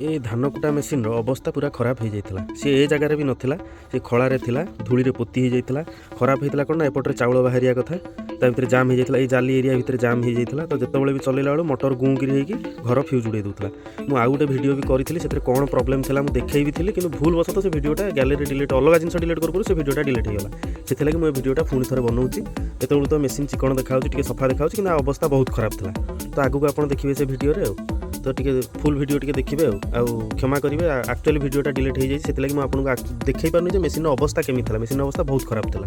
ए धान कुटा मेसीन अवस्था पूरा खराब हो जाता सी ए जगार भी नाला सी खलारे था धूली पोती हो जाता खराब होता कौन ना एपटे चाउल बाहर कथा ता भर जाम हो जाता ये जाली एरिया भितर जाम हो जाता तो जिते भी चलैला बेलू मोटर गुँगिरी होगी घर फ्यूज उड़े दूसरा मुझे आउ गोटे भिडियो भी करी से कौन प्रोब्लेम था मुझे देखी भी थी कि भूल बस तो से भिडियोटा गैलेरी डिलीट अलग जिन डिलीट करूँ से भिडियोटा डिलीट होगा से मुझे भिडियोटा पुणी थे बनाऊँगी ये तो मेसीन चिकन देखा सफा देखा कि अवस्था बहुत खराब था तो आगू आप देखिए से भिडियो तो टी फुल भिडियो टी देखिए क्षमा करेंगे एक्चुअली भिडियोटा डिलीट हो जाए से मुझे देखई पार्नी मेसीन अवस्था केमी था मेसीन अवस्था बहुत खराब था।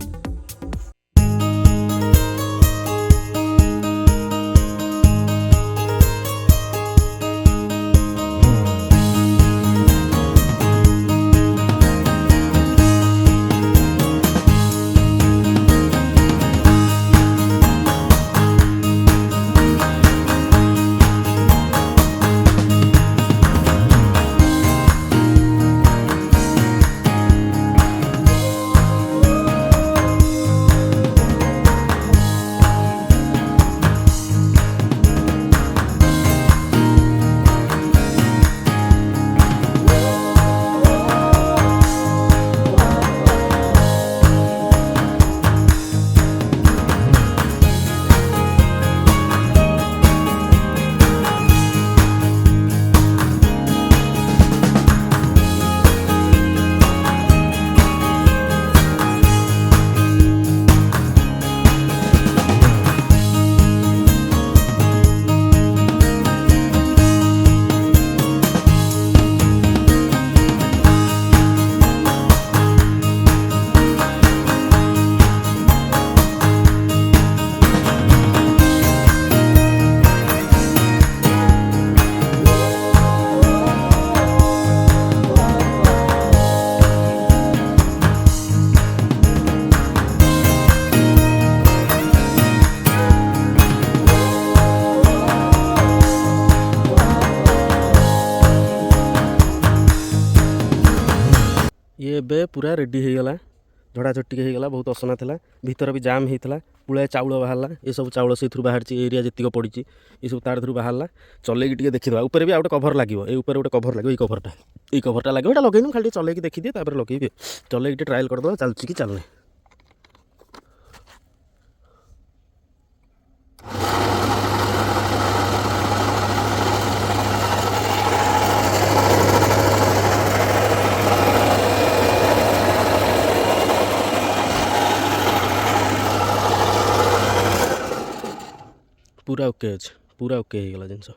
ये बे पूरा रेडी हो गला झड़ा झटी हो गला बहुत असना था भीतर भी जाम होता पुलाए चाउल बाहर ये सब चाउल से बाहर एरिया जी पड़ी ये सब तार बाहर चलैकी देखीदा ऊपर भी आउटे कभर लगे ये गोटे कभर लगे ये कभरटा लगे लगे खाली चलैकी देखीदिए लगे चलैकी ट्रायल करदे चलुची कि चलना पूरा ओके अच्छे पूरा ओके हो गला जिनस।